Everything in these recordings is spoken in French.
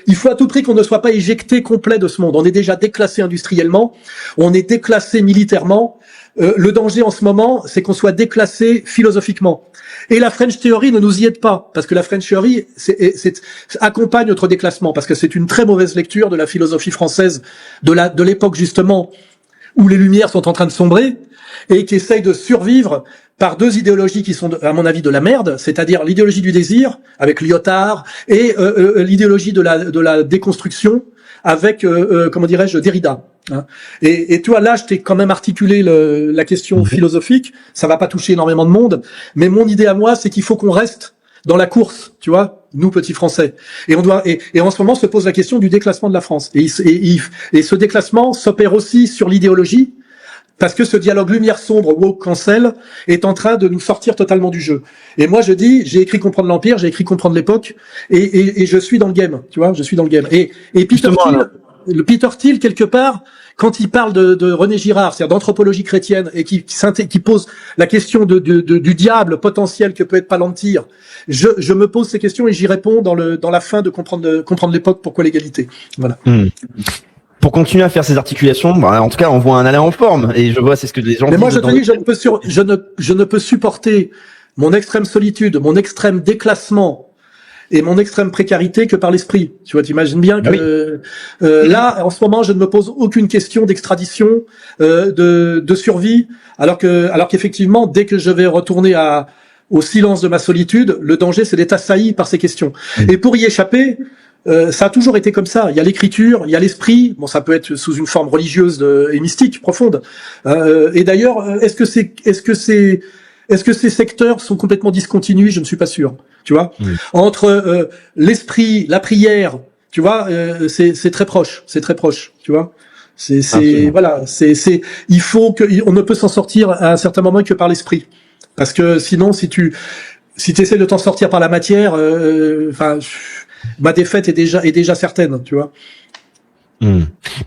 il faut à tout prix qu'on ne soit pas éjecté complet de ce monde. On est déjà déclassé industriellement, on est déclassé militairement. Le danger en ce moment, c'est qu'on soit déclassé philosophiquement. Et la French Theory ne nous y aide pas, parce que la French Theory accompagne notre déclassement, parce que c'est une très mauvaise lecture de la philosophie française de l'époque justement où les Lumières sont en train de sombrer et qui essaye de survivre par deux idéologies qui sont, à mon avis, de la merde, c'est-à-dire l'idéologie du désir, avec Lyotard, et l'idéologie de la déconstruction, avec, comment dirais-je, Derrida. Hein. Et tu vois, là, je t'ai quand même articulé la question philosophique, ça va pas toucher énormément de monde, mais mon idée à moi, c'est qu'il faut qu'on reste dans la course, tu vois, nous petits Français. Et on doit, et en ce moment se pose la question du déclassement de la France. Et ce déclassement s'opère aussi sur l'idéologie, parce que ce dialogue lumière sombre, woke, cancel, est en train de nous sortir totalement du jeu. Et moi, je dis, j'ai écrit Comprendre l'Empire, j'ai écrit Comprendre l'époque, et je suis dans le game, tu vois, je suis dans le game. Et Peter Thiel, quelque part, quand il parle de René Girard, c'est-à-dire d'anthropologie chrétienne, et qui pose la question du diable potentiel que peut être Palantir, je me pose ces questions et j'y réponds dans la fin de Comprendre l'époque, pourquoi l'égalité. Voilà. Pour continuer à faire ces articulations, en tout cas, on voit un Alain en forme, et je vois, c'est ce que les gens disent. Mais moi, je te dis, je ne peux supporter mon extrême solitude, mon extrême déclassement et mon extrême précarité que par l'esprit. Tu vois, t'imagines bien que là, en ce moment, je ne me pose aucune question d'extradition, de survie, alors qu'effectivement, dès que je vais retourner au silence de ma solitude, le danger, c'est d'être assailli par ces questions. Et pour y échapper, ça a toujours été comme ça. Il y a l'écriture, il y a l'esprit. Bon, ça peut être sous une forme religieuse et mystique profonde. Et d'ailleurs, est-ce que ces secteurs sont complètement discontinus? Je ne suis pas sûr. Tu vois, entre l'esprit, la prière, tu vois, c'est très proche. C'est très proche. Tu vois, voilà, il faut on ne peut s'en sortir à un certain moment que par l'esprit, parce que sinon, si tu essaies de t'en sortir par la matière, ma défaite est déjà certaine, tu vois.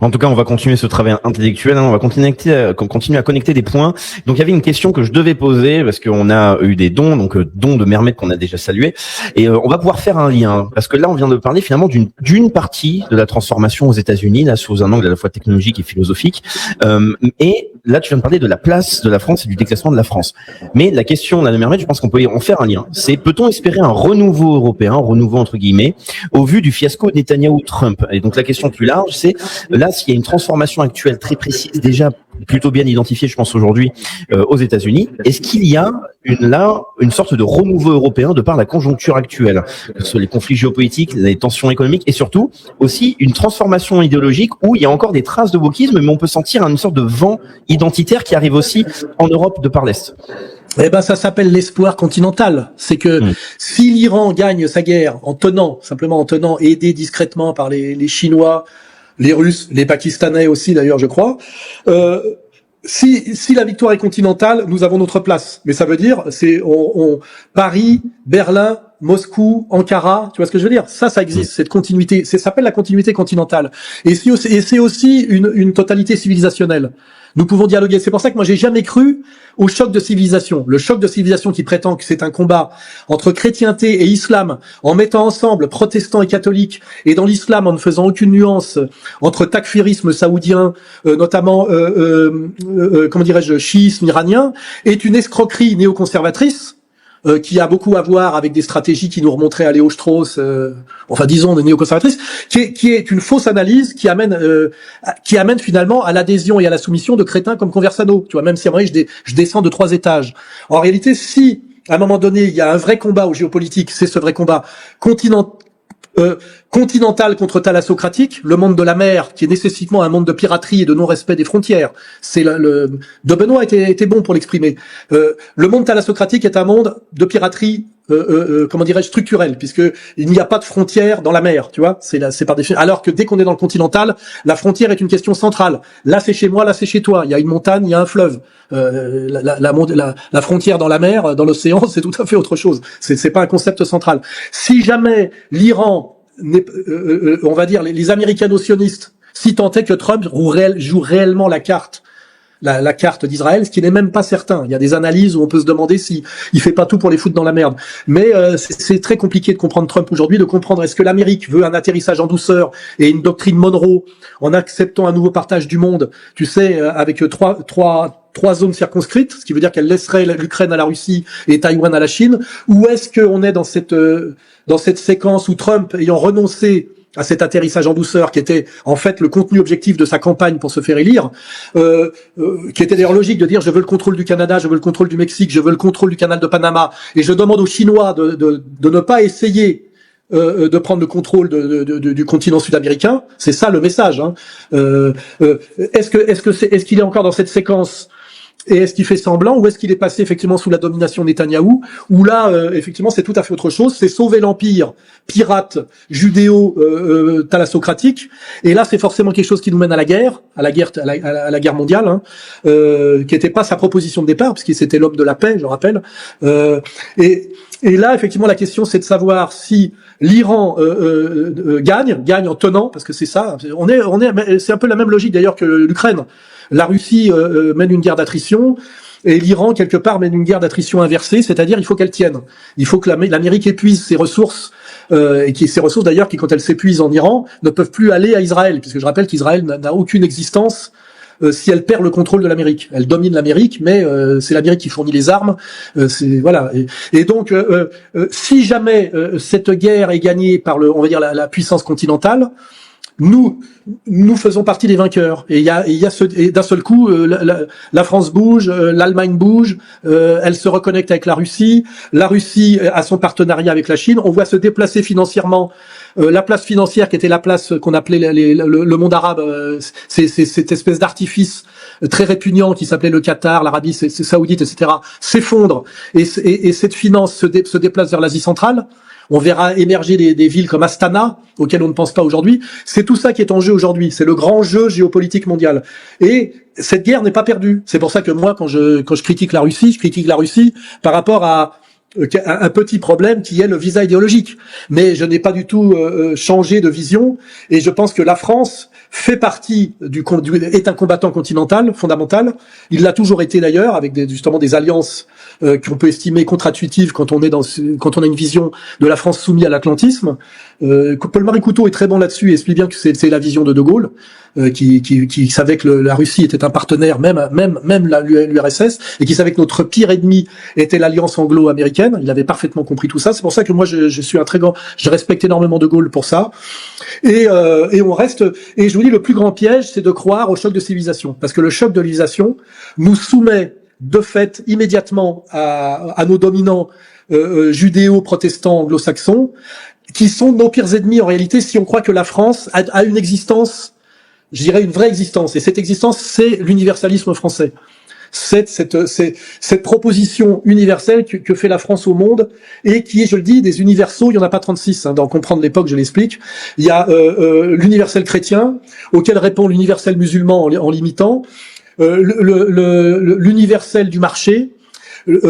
En tout cas, on va continuer ce travail intellectuel, on va continuer à connecter des points. Donc, il y avait une question que je devais poser, parce qu'on a eu des dons, donc dons de Mermet qu'on a déjà salué, et on va pouvoir faire un lien, parce que là, on vient de parler finalement d'une partie de la transformation aux États-Unis, là, sous un angle à la fois technologique et philosophique, et là, tu viens de parler de la place de la France et du déclassement de la France. Mais la question là de Mermet, je pense qu'on peut en faire un lien. C'est, peut-on espérer un renouveau européen, renouveau entre guillemets, au vu du fiasco Netanyahou-Trump? Et donc, la question plus large, c'est là, s'il y a une transformation actuelle très précise, déjà plutôt bien identifiée, je pense aujourd'hui, aux États-Unis, est-ce qu'il y a une sorte de renouveau européen de par la conjoncture actuelle, que ce soit les conflits géopolitiques, les tensions économiques, et surtout aussi une transformation idéologique où il y a encore des traces de wokisme, mais on peut sentir une sorte de vent identitaire qui arrive aussi en Europe de par l'Est? Eh ben, ça s'appelle l'espoir continental. C'est que si l'Iran gagne sa guerre simplement en tenant, aidé discrètement par les Chinois, les Russes, les Pakistanais aussi d'ailleurs, je crois. Si la victoire est continentale, nous avons notre place. Mais ça veut dire, Paris, Berlin, Moscou, Ankara, tu vois ce que je veux dire? Ça existe, cette continuité. Ça s'appelle la continuité continentale. Et c'est aussi une totalité civilisationnelle. Nous pouvons dialoguer. C'est pour ça que moi, j'ai jamais cru au choc de civilisation. Le choc de civilisation qui prétend que c'est un combat entre chrétienté et islam, en mettant ensemble protestants et catholiques, et dans l'islam en ne faisant aucune nuance entre takfirisme saoudien, notamment, comment dirais-je, chiisme iranien, est une escroquerie néoconservatrice, qui a beaucoup à voir avec des stratégies qui nous remonteraient à Léo Strauss, disons des néoconservatrices, qui est une fausse analyse qui amène finalement à l'adhésion et à la soumission de crétins comme Conversano. Tu vois, même si je descends de 3 étages. En réalité, si à un moment donné il y a un vrai combat au géopolitique, c'est ce vrai combat continental contre thalassocratique, le monde de la mer, qui est nécessairement un monde de piraterie et de non-respect des frontières. C'est de Benoît était bon pour l'exprimer. Le monde thalassocratique est un monde de piraterie, comment dirais-je, structurelle, puisque il n'y a pas de frontière dans la mer, tu vois. C'est par définition. Alors que dès qu'on est dans le continental, la frontière est une question centrale. Là, c'est chez moi, là, c'est chez toi. Il y a une montagne, il y a un fleuve. La frontière dans la mer, dans l'océan, c'est tout à fait autre chose. C'est pas un concept central. Si jamais l'Iran, on va dire les américano-sionistes, si tant est que Trump joue réellement la carte la carte d'Israël, ce qui n'est même pas certain. Il y a des analyses où on peut se demander si il fait pas tout pour les foutre dans la merde. Mais c'est très compliqué de comprendre Trump aujourd'hui, de comprendre est-ce que l'Amérique veut un atterrissage en douceur et une doctrine Monroe en acceptant un nouveau partage du monde, tu sais, avec trois zones circonscrites, ce qui veut dire qu'elle laisserait l'Ukraine à la Russie et Taïwan à la Chine, ou est-ce qu'on est dans cette séquence où Trump, ayant renoncé à cet atterrissage en douceur qui était en fait le contenu objectif de sa campagne pour se faire élire, qui était d'ailleurs logique de dire je veux le contrôle du Canada, je veux le contrôle du Mexique, je veux le contrôle du canal de Panama, et je demande aux Chinois de ne pas essayer de prendre le contrôle du continent sud-américain. C'est ça le message. Hein. Est-ce qu'il est encore dans cette séquence? Et est-ce qu'il fait semblant, ou est-ce qu'il est passé effectivement sous la domination Netanyahou, où là, effectivement, c'est tout à fait autre chose, c'est sauver l'empire pirate judéo-thalassocratique, et là, c'est forcément quelque chose qui nous mène à la guerre mondiale, hein, qui n'était pas sa proposition de départ, parce qu'il c'était l'homme de la paix, je rappelle. Et là, effectivement, la question, c'est de savoir si l'Iran gagne en tenant, parce que c'est ça, c'est un peu la même logique d'ailleurs que l'Ukraine. La Russie mène une guerre d'attrition et l'Iran, quelque part, mène une guerre d'attrition inversée, c'est-à-dire il faut qu'elle tienne. Il faut que l'Amérique épuise ses ressources, et ces ressources d'ailleurs qui, quand elles s'épuisent en Iran, ne peuvent plus aller à Israël, puisque je rappelle qu'Israël n'a aucune existence si elle perd le contrôle de l'Amérique. Elle domine l'Amérique, mais c'est l'Amérique qui fournit les armes. Voilà. Et donc, si jamais cette guerre est gagnée par on va dire la puissance continentale, nous faisons partie des vainqueurs. Et d'un seul coup, la France bouge, l'Allemagne bouge, elle se reconnecte avec la Russie a son partenariat avec la Chine. On voit se déplacer financièrement la place financière qui était la place qu'on appelait le monde arabe, c'est cette espèce d'artifice très répugnant qui s'appelait le Qatar, l'Arabie saoudite, etc., s'effondre et cette finance se déplace vers l'Asie centrale. On verra émerger des villes comme Astana, auxquelles on ne pense pas aujourd'hui. C'est tout ça qui est en jeu aujourd'hui. C'est le grand jeu géopolitique mondial. Et cette guerre n'est pas perdue. C'est pour ça que moi, quand je critique la Russie, je critique la Russie par rapport à un petit problème qui est le visa idéologique. Mais je n'ai pas du tout changé de vision. Et je pense que la France fait partie est un combattant continental fondamental. Il l'a toujours été d'ailleurs, avec justement des alliances qu'on peut estimer contre-intuitives quand on a une vision de la France soumise à l'atlantisme. Paul-Marie Couteau est très bon là-dessus et explique bien que c'est la vision de De Gaulle, qui savait que la Russie était un partenaire, même l'URSS, et qui savait que notre pire ennemi était l'alliance anglo-américaine. Il avait parfaitement compris tout ça. C'est pour ça que moi je suis un très grand, je respecte énormément De Gaulle pour ça. Et on reste, et je vous dis, le plus grand piège, c'est de croire au choc de civilisation, parce que le choc de civilisation nous soumet de fait immédiatement à nos dominants judéo-protestants anglo-saxons, qui sont nos pires ennemis en réalité si on croit que la France a une existence, je dirais une vraie existence, et cette existence c'est l'universalisme français. Cette proposition universelle que fait la France au monde et qui est, je le dis, des universaux, il y en a pas 36, hein, dans Comprendre l'époque, je l'explique. Il y a l'universel chrétien, auquel répond l'universel musulman en l'imitant, l'universel du marché,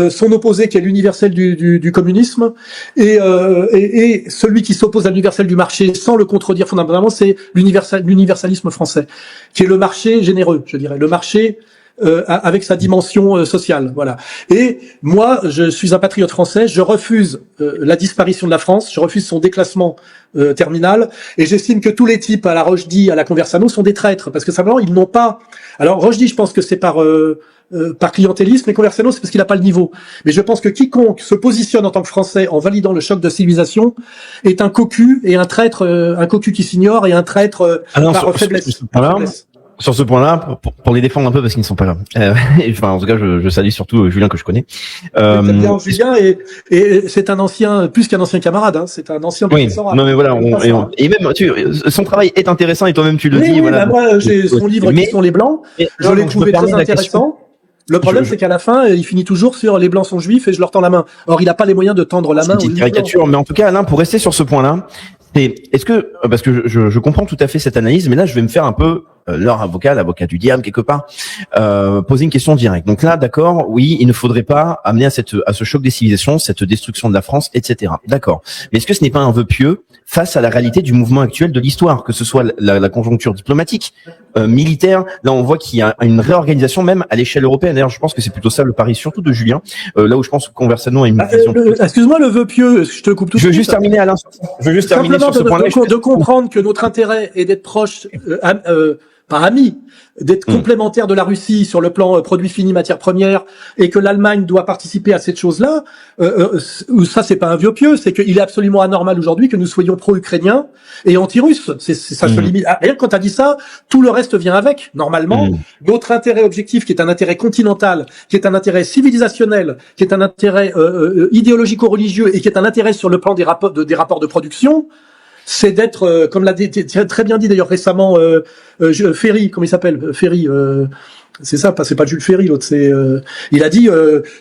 son opposé qui est l'universel du communisme, et celui qui s'oppose à l'universel du marché sans le contredire fondamentalement, c'est l'universalisme français, qui est le marché généreux, je dirais, le marché avec sa dimension sociale, voilà. Et moi, je suis un patriote français, je refuse la disparition de la France, je refuse son déclassement terminal, et j'estime que tous les types à la Rochdy, à la Conversano sont des traîtres, parce que simplement ils n'ont pas. Alors Rochdy, je pense que c'est par clientélisme, et Conversano, c'est parce qu'il n'a pas le niveau. Mais je pense que quiconque se positionne en tant que Français en validant le choc de civilisation est un cocu, et un traître, un cocu qui s'ignore, et un traître par faiblesse. Sur ce point-là, pour les défendre un peu parce qu'ils ne sont pas là. Enfin, en tout cas, je salue surtout Julien que je connais. Bien, Julien, et c'est un ancien, plus qu'un ancien camarade, hein, c'est un ancien professeur. Oui, non mais voilà, et même son travail est intéressant et toi-même tu le dis. Voilà. Moi, j'ai son livre qui sont les Blancs. Je l'ai trouvé très intéressant. Le problème, c'est qu'à la fin, il finit toujours sur les Blancs sont juifs et je leur tends la main. Or, il n'a pas les moyens de tendre la main. C'est une petite caricature, mais en tout cas, Alain, pour rester sur ce point-là, est-ce que, parce que je comprends tout à fait cette analyse, mais là, je vais me faire un peu leur avocat, l'avocat du diable quelque part, poser une question directe. Donc là, d'accord, oui, il ne faudrait pas amener à ce choc des civilisations, cette destruction de la France, etc. D'accord. Mais est-ce que ce n'est pas un vœu pieux face à la réalité du mouvement actuel de l'histoire, que ce soit la conjoncture diplomatique, militaire. Là, on voit qu'il y a une réorganisation même à l'échelle européenne. D'ailleurs, je pense que c'est plutôt ça le pari, surtout de Julien, là où je pense que Conversano a une vision. Excuse-moi le vœu pieux, je te coupe tout de suite. Je veux juste terminer, Alain. Je veux juste terminer sur ce point-là. De comprendre que notre intérêt est d'être proche, par amis, d'être complémentaire de la Russie sur le plan produits finis, matières premières, et que l'Allemagne doit participer à cette chose-là, ça c'est pas un vieux pieux, c'est qu'il est absolument anormal aujourd'hui que nous soyons pro-ukrainiens et anti-russes. Ça se limite. Rien que quand t'as dit ça, tout le reste vient avec. Normalement, notre intérêt objectif, qui est un intérêt continental, qui est un intérêt civilisationnel, qui est un intérêt idéologico-religieux et qui est un intérêt sur le plan des rapports de production, c'est d'être, comme l'a très bien dit d'ailleurs récemment Ferry, comment il s'appelle, Ferry, c'est ça, c'est pas Jules Ferry l'autre, c'est il a dit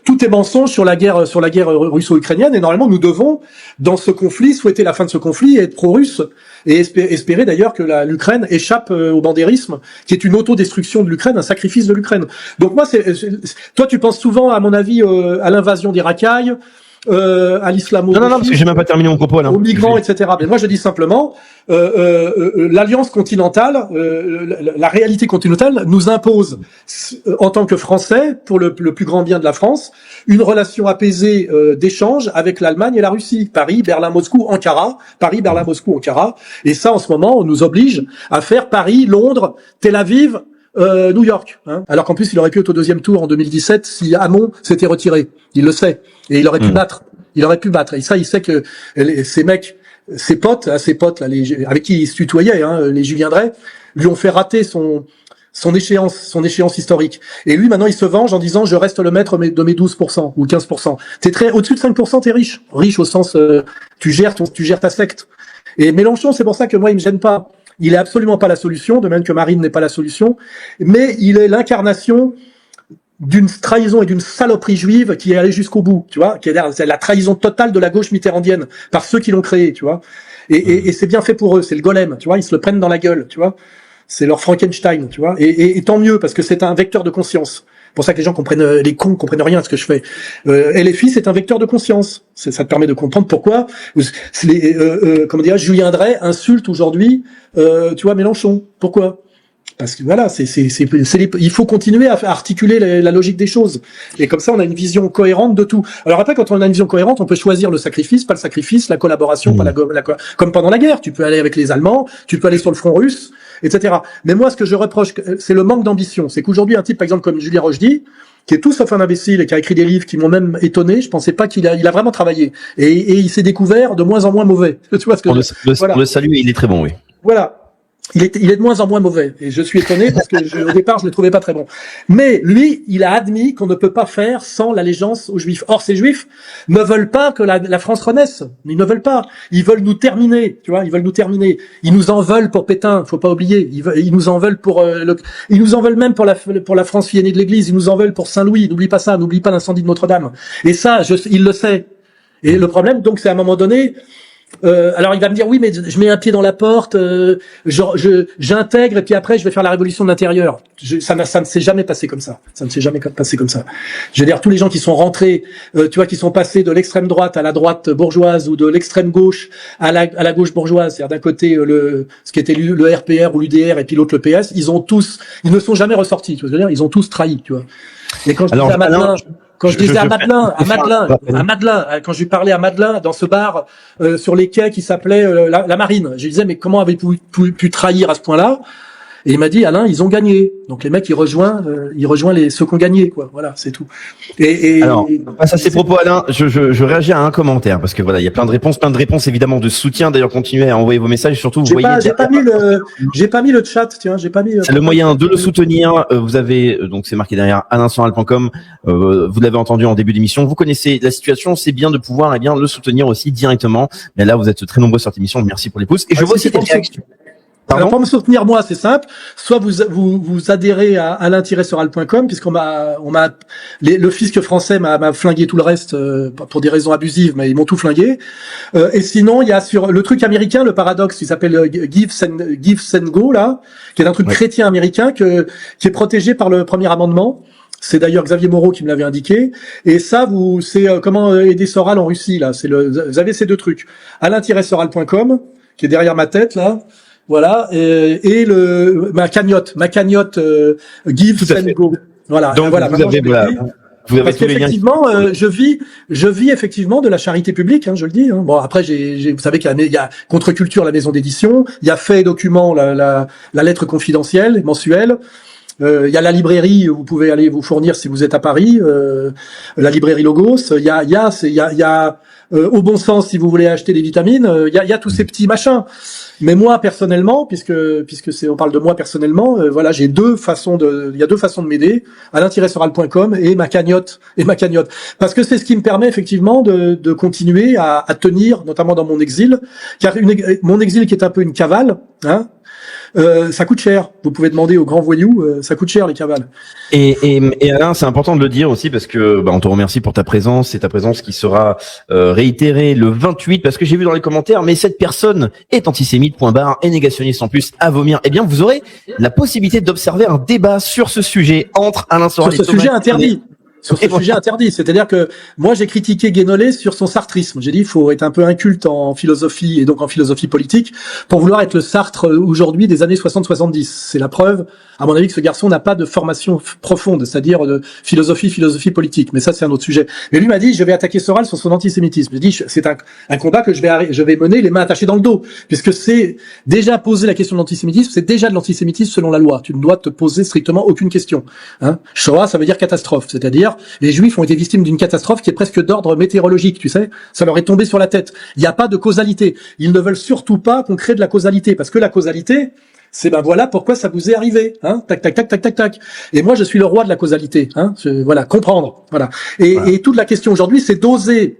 tout est mensonge sur la guerre russo-ukrainienne, et normalement nous devons dans ce conflit souhaiter la fin de ce conflit et être pro-russe et espérer d'ailleurs que l'Ukraine échappe au bandérisme, qui est une autodestruction de l'Ukraine, un sacrifice de l'Ukraine. Donc moi toi tu penses souvent à mon avis à l'invasion des racailles, à l'islam, non, parce que j'ai même pas terminé mon propos là. Aux migrants, etc. Mais moi je dis simplement, l'alliance continentale, la réalité continentale nous impose, en tant que Français, pour le plus grand bien de la France, une relation apaisée d'échange avec l'Allemagne et la Russie. Paris, Berlin, Moscou, Ankara. Paris, Berlin, Moscou, Ankara. Et ça, en ce moment, on nous oblige à faire Paris, Londres, Tel Aviv, New York, hein. Alors qu'en plus il aurait pu être au deuxième tour en 2017 si Hamon s'était retiré. Il le sait et il aurait pu battre. Il aurait pu battre. Et ça, il sait que ces mecs, ses potes là, avec qui il se tutoyait, hein, les Julien Drey, lui ont fait rater son échéance historique. Et lui maintenant il se venge en disant je reste le maître de mes 12% ou 15%. T'es très au-dessus de 5%, t'es riche au sens tu gères ta secte. Et Mélenchon, c'est pour ça que moi il me gêne pas. Il est absolument pas la solution, de même que Marine n'est pas la solution, mais il est l'incarnation d'une trahison et d'une saloperie juive qui est allée jusqu'au bout, tu vois, c'est la trahison totale de la gauche mitterrandienne par ceux qui l'ont créé, tu vois. Et c'est bien fait pour eux, c'est le golem, tu vois, ils se le prennent dans la gueule, tu vois. C'est leur Frankenstein, tu vois. Et tant mieux parce que c'est un vecteur de conscience. C'est pour ça que les gens les cons comprennent rien à ce que je fais. LFI, c'est un vecteur de conscience. Ça te permet de comprendre pourquoi comment dire, Julien Drey insulte aujourd'hui, tu vois, Mélenchon. Pourquoi? Parce que voilà, il faut continuer à articuler la logique des choses. Et comme ça, on a une vision cohérente de tout. Alors après, quand on a une vision cohérente, on peut choisir le sacrifice, pas le sacrifice, la collaboration, pas comme pendant la guerre. Tu peux aller avec les Allemands, tu peux aller sur le front russe, etc. Mais moi, ce que je reproche, c'est le manque d'ambition. C'est qu'aujourd'hui, un type, par exemple, comme Julien Rochdy, qui est tout sauf un imbécile et qui a écrit des livres qui m'ont même étonné, je pensais pas il a vraiment travaillé. Et il s'est découvert de moins en moins mauvais. Tu vois ce que on le salue, il est très bon, oui. Voilà. Il est de moins en moins mauvais. Et je suis étonné parce que au départ, je le trouvais pas très bon. Mais lui, il a admis qu'on ne peut pas faire sans l'allégeance aux Juifs. Or, ces Juifs ne veulent pas que la France renaisse. Ils ne veulent pas. Ils veulent nous terminer. Tu vois, ils veulent nous terminer. Ils nous en veulent pour Pétain. Faut pas oublier. Ils nous en veulent ils nous en veulent même pour la France fille aînée de l'Église. Ils nous en veulent pour Saint-Louis. N'oublie pas ça. N'oublie pas l'incendie de Notre-Dame. Et ça, il le sait. Et le problème, donc, c'est à un moment donné, alors il va me dire oui mais je mets un pied dans la porte, j'intègre et puis après je vais faire la révolution de l'intérieur. Ça ne s'est jamais passé comme ça. Ça ne s'est jamais passé comme ça. Je veux dire tous les gens qui sont rentrés, tu vois, qui sont passés de l'extrême droite à la droite bourgeoise ou de l'extrême gauche à la gauche bourgeoise, c'est-à-dire d'un côté ce qui était le RPR ou l'UDR et puis l'autre le PS, ils ne sont jamais ressortis. Tu vois ce que je veux dire, ils ont tous trahi, tu vois. Et quand je disais à Madelin, quand je disais à Madelin, quand je lui parlais à Madelin dans ce bar sur les quais qui s'appelait la Marine, je lui disais mais comment avez-vous pu trahir à ce point-là? Et il m'a dit Alain, ils ont gagné. Donc les mecs ils rejoignent ceux qui ont gagné, quoi. Voilà, c'est tout. Alors, face à ces propos, Alain, je réagis à un commentaire parce que voilà, il y a plein de réponses évidemment de soutien. D'ailleurs, continuez à envoyer vos messages, surtout vous voyez. J'ai pas mis le chat, tiens, j'ai pas mis. C'est le moyen de le soutenir. Vous avez donc c'est marqué derrière alainsoral.com. Vous l'avez entendu en début d'émission. Vous connaissez la situation, c'est bien de pouvoir le soutenir aussi directement. Mais là, vous êtes très nombreux sur cette émission. Merci pour les pouces. Et je vois aussi des réactions. Alors pour me soutenir moi, c'est simple. Soit vous adhérez à alain-soral.com puisqu'on le fisc français m'a flingué tout le reste pour des raisons abusives, mais ils m'ont tout flingué. Et sinon, il y a sur le truc américain, le paradoxe, il s'appelle Give Send Go là, qui est un truc chrétien américain qui est protégé par le premier amendement. C'est d'ailleurs Xavier Moreau qui me l'avait indiqué. Et ça, c'est comment aider Soral en Russie là. Vous avez ces deux trucs. alain-soral.com qui est derrière ma tête là. Voilà, et ma cagnotte Give Send Go. Voilà. Donc voilà, vous avez parce qu'effectivement, je vis effectivement de la charité publique, je le dis. Bon, après, vous savez qu'il y a Contre-Culture, la maison d'édition, il y a Fait et Documents, la lettre confidentielle mensuelle. Il y a la librairie où vous pouvez aller vous fournir si vous êtes à Paris, la librairie Logos. Il y a Au Bon Sens si vous voulez acheter des vitamines. Il y a tous ces petits machins. Mais moi personnellement, puisque on parle de moi personnellement, voilà, il y a deux façons de m'aider, alain-soral.com et ma cagnotte. Parce que c'est ce qui me permet effectivement de continuer à tenir, notamment dans mon exil, car mon exil qui est un peu une cavale, ça coûte cher. Vous pouvez demander aux grands voyous, ça coûte cher les cavales. Et Alain, c'est important de le dire aussi parce que on te remercie pour ta présence. C'est ta présence qui sera réitérée le 28 parce que j'ai vu dans les commentaires, mais cette personne est antisémite, et négationniste en plus, à vomir. Eh bien, vous aurez la possibilité d'observer un débat sur ce sujet entre Alain Soral et Thomas. Sur ce sujet interdit. Sur ce sujet interdit, c'est-à-dire que moi j'ai critiqué Guénolé sur son sartrisme. J'ai dit il faut être un peu inculte en philosophie et donc en philosophie politique pour vouloir être le Sartre aujourd'hui des années 60-70. C'est la preuve, à mon avis, que ce garçon n'a pas de formation profonde, c'est-à-dire de philosophie politique. Mais ça c'est un autre sujet. Mais lui m'a dit je vais attaquer Soral sur son antisémitisme. J'ai dit c'est un combat que je vais mener les mains attachées dans le dos, puisque c'est déjà poser la question de l'antisémitisme, c'est déjà de l'antisémitisme selon la loi. Tu ne dois te poser strictement aucune question. Shoah, ça veut dire catastrophe, c'est-à-dire les Juifs ont été victimes d'une catastrophe qui est presque d'ordre météorologique, tu sais. Ça leur est tombé sur la tête. Il n'y a pas de causalité. Ils ne veulent surtout pas qu'on crée de la causalité, parce que la causalité, c'est voilà pourquoi ça vous est arrivé, tac tac tac tac tac tac. Et moi je suis le roi de la causalité, comprendre, voilà. Et toute la question aujourd'hui, c'est d'oser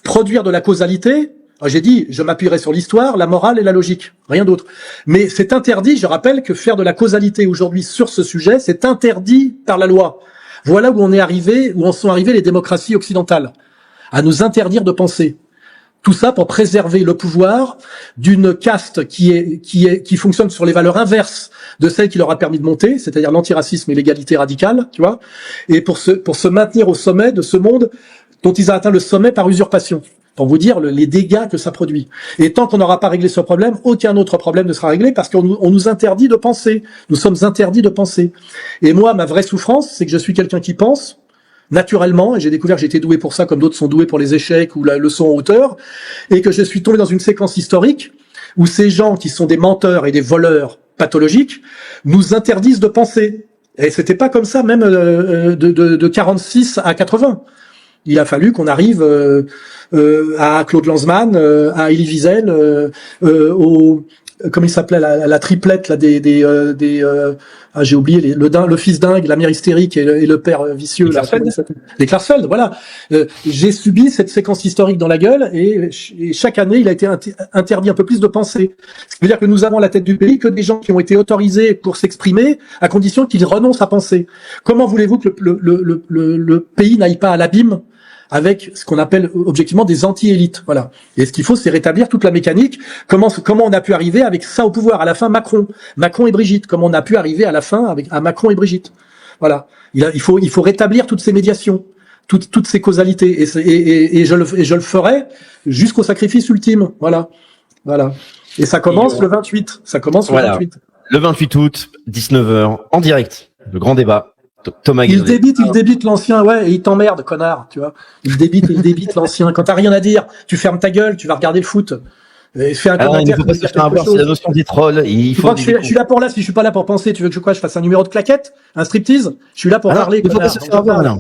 produire de la causalité. J'ai dit, je m'appuierai sur l'histoire, la morale et la logique, rien d'autre. Mais c'est interdit. Je rappelle que faire de la causalité aujourd'hui sur ce sujet, c'est interdit par la loi. Voilà où en sont arrivées les démocraties occidentales, à nous interdire de penser. Tout ça pour préserver le pouvoir d'une caste qui fonctionne sur les valeurs inverses de celles qui leur a permis de monter, c'est-à-dire l'antiracisme et l'égalité radicale, tu vois, et pour se maintenir au sommet de ce monde dont ils ont atteint le sommet par usurpation. Pour vous dire les dégâts que ça produit. Et tant qu'on n'aura pas réglé ce problème, aucun autre problème ne sera réglé parce qu'on nous interdit de penser. Nous sommes interdits de penser. Et moi, ma vraie souffrance, c'est que je suis quelqu'un qui pense naturellement, et j'ai découvert que j'étais doué pour ça, comme d'autres sont doués pour les échecs ou la leçon en hauteur, et que je suis tombé dans une séquence historique où ces gens qui sont des menteurs et des voleurs pathologiques nous interdisent de penser. Et c'était pas comme ça même de 46 à 80. Il a fallu qu'on arrive à Claude Lanzmann, à Elie Wiesel, comment il s'appelait la triplette là j'ai oublié le fils dingue, la mère hystérique et le père vicieux là, les Klarsfeld, voilà. J'ai subi cette séquence historique dans la gueule et chaque année il a été interdit un peu plus de penser. Ce qui veut dire que nous avons à la tête du pays que des gens qui ont été autorisés pour s'exprimer à condition qu'ils renoncent à penser. Comment voulez-vous que le pays n'aille pas à l'abîme avec ce qu'on appelle objectivement des anti-élites, voilà. Et ce qu'il faut, c'est rétablir toute la mécanique. Comment on a pu arriver avec ça au pouvoir à la fin, Macron et Brigitte. Comment on a pu arriver à la fin à Macron et Brigitte. Voilà. Il faut rétablir toutes ces médiations, toutes ces causalités. Et je le ferai jusqu'au sacrifice ultime. Voilà. Et ça commence le 28. Le 28. Le 28 août, 19h, en direct. Le grand débat. Thomas il débite l'ancien, et il t'emmerde, connard, tu vois. Il débite l'ancien. Quand t'as rien à dire, tu fermes ta gueule, tu vas regarder le foot. Et fais un commentaire. Il ne faut pas se faire avoir, c'est la notion des trolls. Je suis là je suis pas là pour penser. Tu veux que je fasse un numéro de claquette? Un striptease? Je suis là pour parler, connard. Il faut pas se faire avoir, là.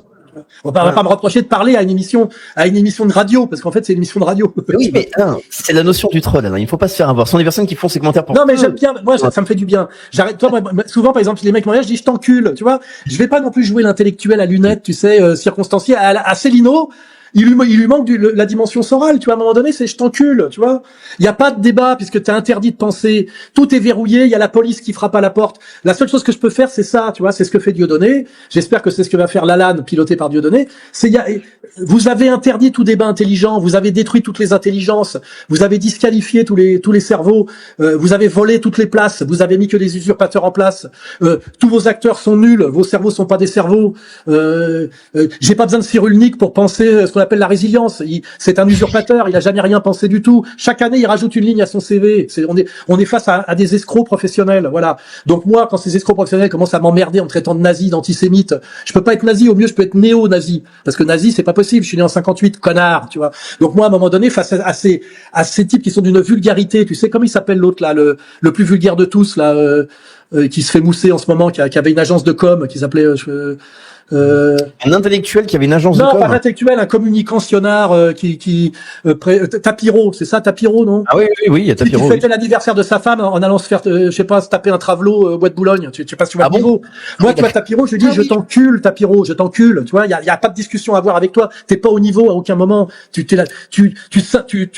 On va pas me reprocher de parler à une émission de radio, parce qu'en fait, c'est une émission de radio. Oui, mais c'est la notion du troll, Alain. Il faut pas se faire avoir. Ce sont des personnes qui font ces commentaires pour... Non, mais j'aime bien, moi, ça me fait du bien. Souvent, par exemple, les mecs m'envoient, je dis, je t'encule, tu vois. Je vais pas non plus jouer l'intellectuel à lunettes, tu sais, circonstancié. À Célineau, il lui manque la dimension sorale, tu vois. À un moment donné, c'est je t'encule, tu vois. Il y a pas de débat puisque t'es interdit de penser. Tout est verrouillé. Il y a la police qui frappe à la porte. La seule chose que je peux faire, c'est ça, tu vois. C'est ce que fait Dieudonné. J'espère que c'est ce que va faire Lalanne, piloté par Dieudonné. Vous avez interdit tout débat intelligent. Vous avez détruit toutes les intelligences. Vous avez disqualifié tous les cerveaux. Vous avez volé toutes les places. Vous avez mis que des usurpateurs en place. Tous vos acteurs sont nuls. Vos cerveaux sont pas des cerveaux. J'ai pas besoin de Cyrulnik pour penser ce qu'on appelle la résilience. C'est un usurpateur, il a jamais rien pensé du tout. Chaque année, il rajoute une ligne à son CV. On est face à des escrocs professionnels, voilà. Donc moi, quand ces escrocs professionnels commencent à m'emmerder en me traitant de nazi, d'antisémite, je peux pas être nazi, au mieux je peux être néo-nazi. Parce que nazi, c'est pas possible, je suis né en 58, connard, tu vois. Donc moi, à un moment donné, face à ces types qui sont d'une vulgarité, tu sais, comment il s'appelle l'autre là, le plus vulgaire de tous là, qui se fait mousser en ce moment, qui avait une agence de com, qui s'appelait un intellectuel qui avait une agence de non, com. pas un intellectuel, un communicationnard Tapiro, c'est ça, Tapiro, non? Ah oui, il y a Tapiro. Qui fêtait l'anniversaire de sa femme en allant se faire, je sais pas, se taper un travelot bois de Boulogne. Tu sais pas si tu vois Tapiro. Moi, tu vois Tapiro, je lui dis, je t'encule, Tapiro, je t'encule. Tu vois, il y a pas de discussion à avoir avec toi. T'es pas au niveau à aucun moment. Tu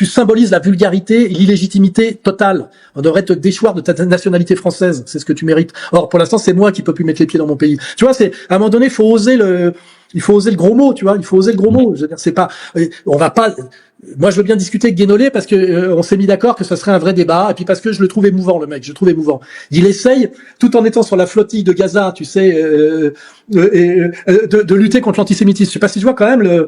symbolises la vulgarité et l'illégitimité totale. On devrait te déchoir de ta nationalité française. C'est ce que tu mérites. Or, pour l'instant, c'est moi qui peux plus mettre les pieds dans mon pays. Tu vois, à un moment donné, il faut oser le gros mot, tu vois. Il faut oser le gros mot. Je veux dire, c'est pas, on va pas. Moi, je veux bien discuter avec Guénolé parce que on s'est mis d'accord que ça serait un vrai débat, et puis parce que je le trouve émouvant, le mec. Je le trouve émouvant. Il essaye, tout en étant sur la flottille de Gaza, tu sais, de lutter contre l'antisémitisme. Je sais pas si tu vois quand même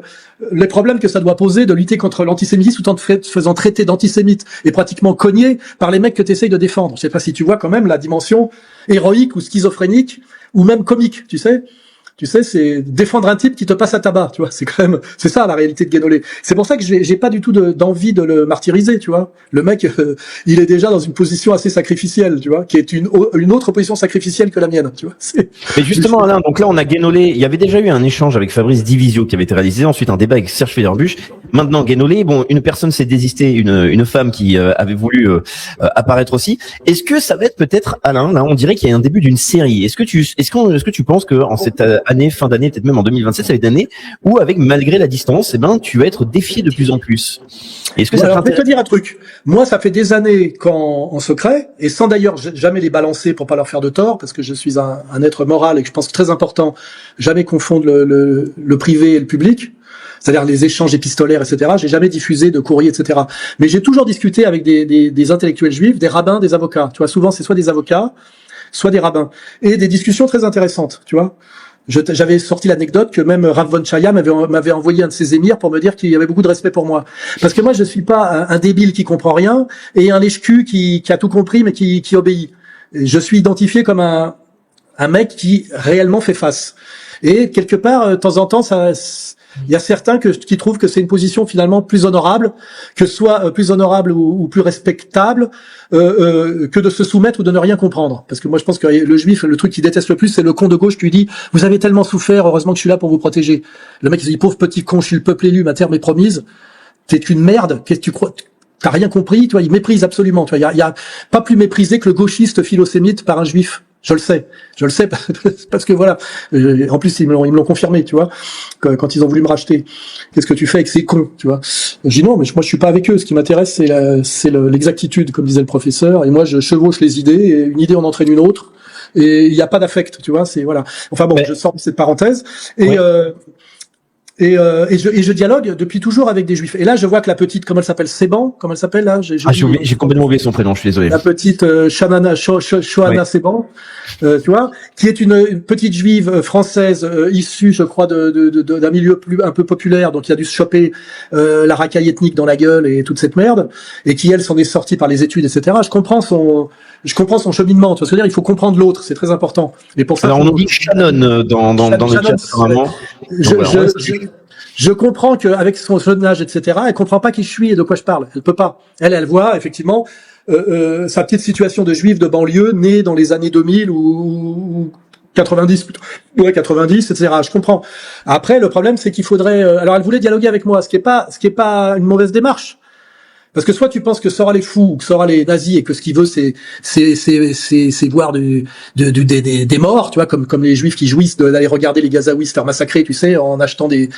les problèmes que ça doit poser de lutter contre l'antisémitisme tout en te faisant traiter d'antisémite et pratiquement cogné par les mecs que tu essayes de défendre. Je sais pas si tu vois quand même la dimension héroïque ou schizophrénique ou même comique, tu sais. Tu sais, c'est défendre un type qui te passe à tabac, tu vois. C'est ça la réalité de Guénolé. C'est pour ça que j'ai pas du tout d'envie de le martyriser, tu vois. Le mec, il est déjà dans une position assez sacrificielle, tu vois, qui est une autre position sacrificielle que la mienne, tu vois. Mais justement, Alain, donc là, on a Guénolé. Il y avait déjà eu un échange avec Fabrice Divisio qui avait été réalisé. Ensuite, un débat avec Serge Federbusch. Maintenant, Guénolé, bon, une personne s'est désistée, une femme qui avait voulu apparaître aussi. Est-ce que ça va être peut-être, Alain, là, on dirait qu'il y a un début d'une série. Est-ce que tu penses que en cette année, fin d'année, peut-être même en 2027, ça va être une année où, avec malgré la distance, tu vas être défié de plus en plus. Est-ce que ça alors, je vais te dire un truc. Moi, ça fait des années en secret, et sans d'ailleurs jamais les balancer pour pas leur faire de tort, parce que je suis un être moral et que je pense que c'est très important, jamais confondre le privé et le public. C'est-à-dire les échanges épistolaires, etc. J'ai jamais diffusé de courrier, etc. Mais j'ai toujours discuté avec des intellectuels juifs, des rabbins, des avocats. Tu vois, souvent c'est soit des avocats, soit des rabbins, et des discussions très intéressantes. Tu vois. J'avais sorti l'anecdote que même Rav von Chaya m'avait envoyé un de ses émirs pour me dire qu'il y avait beaucoup de respect pour moi. Parce que moi, je suis pas un débile qui comprend rien et un lèche-cul qui a tout compris mais qui obéit. Je suis identifié comme un mec qui réellement fait face. Et quelque part, de temps en temps, il y a certains qui trouvent que c'est une position finalement plus honorable, que soit plus honorable ou plus respectable que de se soumettre ou de ne rien comprendre. Parce que moi je pense que le juif, le truc qu'il déteste le plus, c'est le con de gauche qui lui dit « Vous avez tellement souffert, heureusement que je suis là pour vous protéger. » Le mec il dit « Pauvre petit con, je suis le peuple élu, ma terre m'est promise. T'es une merde, qu'est-ce que tu crois ?» T'as rien compris, tu vois, il méprise absolument. Tu vois, il y a pas plus méprisé que le gauchiste philosémite par un juif. Je le sais parce que voilà. En plus ils me l'ont confirmé, tu vois, quand ils ont voulu me racheter. Qu'est-ce que tu fais avec ces cons, tu vois? Je dis non, mais moi je suis pas avec eux. Ce qui m'intéresse c'est l'exactitude, comme disait le professeur. Et moi je chevauche les idées. Et une idée en entraîne une autre. Et il n'y a pas d'affect, tu vois. C'est voilà. Enfin bon, je sors de cette parenthèse. Et Et je dialogue depuis toujours avec des juifs. Et là, je vois que la petite, comment elle s'appelle là? J'ai complètement oublié son prénom, je suis désolé. La petite Shohana Seban, tu vois, qui est une petite juive française issue, je crois, d'un milieu un peu populaire, donc il a dû se choper la racaille ethnique dans la gueule et toute cette merde, et qui elle s'en est sortie par les études, etc. Je comprends son cheminement. Tu vois ce que je veux dire? Il faut comprendre l'autre, c'est très important. Et pour ça, alors on nous dit Shannon dans le chat, vraiment. Je comprends qu'avec son jeune âge, etc., elle comprend pas qui je suis et de quoi je parle. Elle peut pas. Elle voit effectivement sa petite situation de juive de banlieue, née dans les années 2000 ou 90 plutôt. Ouais, 90, etc. Je comprends. Après, le problème, c'est qu'il faudrait. Alors, elle voulait dialoguer avec moi, ce qui est pas une mauvaise démarche. Parce que soit tu penses que Soral est fou ou que Soral est nazi et que ce qu'il veut c'est voir des morts, tu vois, comme les juifs qui jouissent d'aller regarder les Gazaouis se faire massacrer, tu sais, en achetant des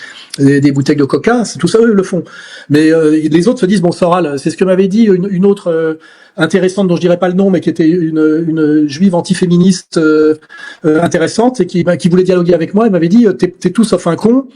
bouteilles de coca, c'est tout ça eux le font. Mais les autres se disent bon, Soral, c'est ce que m'avait dit une autre intéressante dont je dirais pas le nom, mais qui était une juive antiféministe intéressante et qui voulait dialoguer avec moi. Elle m'avait dit t'es tout sauf un con.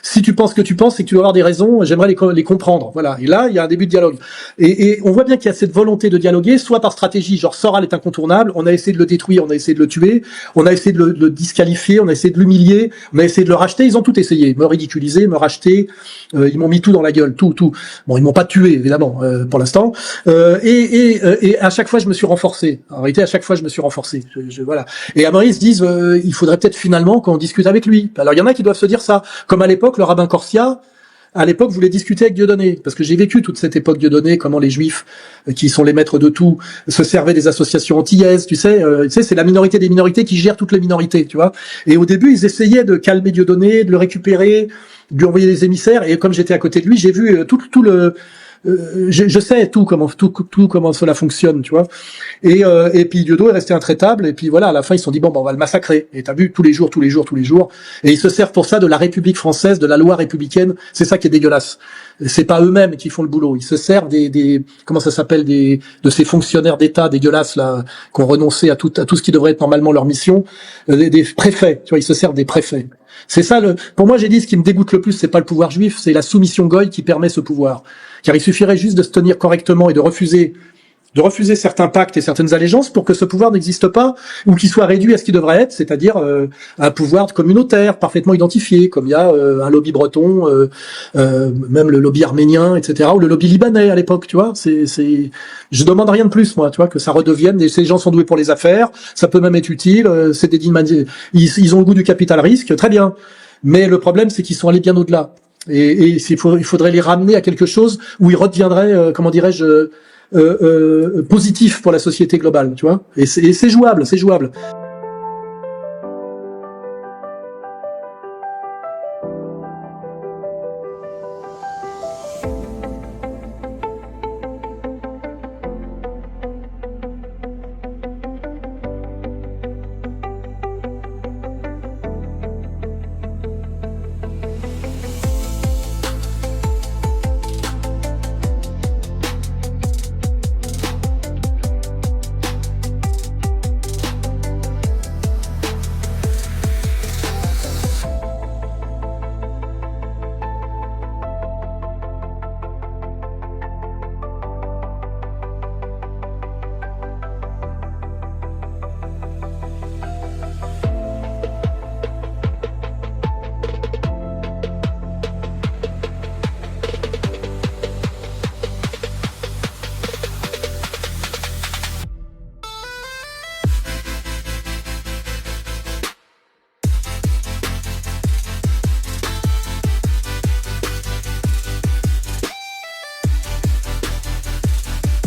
Si tu penses que tu penses, c'est que tu dois avoir des raisons. J'aimerais les comprendre. Voilà. Et là, il y a un début de dialogue. Et on voit bien qu'il y a cette volonté de dialoguer, soit par stratégie, genre Soral est incontournable. On a essayé de le détruire, on a essayé de le tuer, on a essayé de le disqualifier, on a essayé de l'humilier, on a essayé de le racheter. Ils ont tout essayé, me ridiculiser, me racheter. Ils m'ont mis tout dans la gueule, tout. Bon, ils m'ont pas tué évidemment pour l'instant. Et à chaque fois, je me suis renforcé. En réalité, à chaque fois, je me suis renforcé. Voilà. Et à Maurice, ils se disent, il faudrait peut-être finalement qu'on discute avec lui. Alors, il y en a qui doivent se dire ça, comme à l'époque, le rabbin Corsia. À l'époque, voulait discuter avec Dieudonné, parce que j'ai vécu toute cette époque Dieudonné, comment les Juifs, qui sont les maîtres de tout, se servaient des associations antillaises, tu sais, c'est la minorité des minorités qui gère toutes les minorités, tu vois. Et au début, ils essayaient de calmer Dieudonné, de le récupérer, de lui envoyer des émissaires, et comme j'étais à côté de lui, j'ai vu tout le je sais tout comment cela fonctionne, tu vois. Et puis Diodo est resté intraitable. Et puis voilà, à la fin ils se sont dit bon, on va le massacrer. Et t'as vu tous les jours. Et ils se servent pour ça de la République française, de la loi républicaine. C'est ça qui est dégueulasse. C'est pas eux-mêmes qui font le boulot. Ils se servent des comment ça s'appelle, de ces fonctionnaires d'État dégueulasses là, qui ont renoncé à tout ce qui devrait être normalement leur mission, des préfets. Tu vois, ils se servent des préfets. C'est ça pour moi, j'ai dit, ce qui me dégoûte le plus, c'est pas le pouvoir juif, c'est la soumission goy qui permet ce pouvoir. Car il suffirait juste de se tenir correctement et de refuser certains pactes et certaines allégeances pour que ce pouvoir n'existe pas, ou qu'il soit réduit à ce qu'il devrait être, c'est-à-dire un pouvoir communautaire, parfaitement identifié, comme il y a un lobby breton, même le lobby arménien, etc., ou le lobby libanais à l'époque, tu vois. Je demande rien de plus, moi, tu vois, que ça redevienne. Ces gens sont doués pour les affaires, ça peut même être utile. C'est ils ont le goût du capital risque, très bien. Mais le problème, c'est qu'ils sont allés bien au-delà. Et il faudrait les ramener à quelque chose où ils redeviendraient, comment dirais-je, positif pour la société globale, tu vois. Et c'est jouable.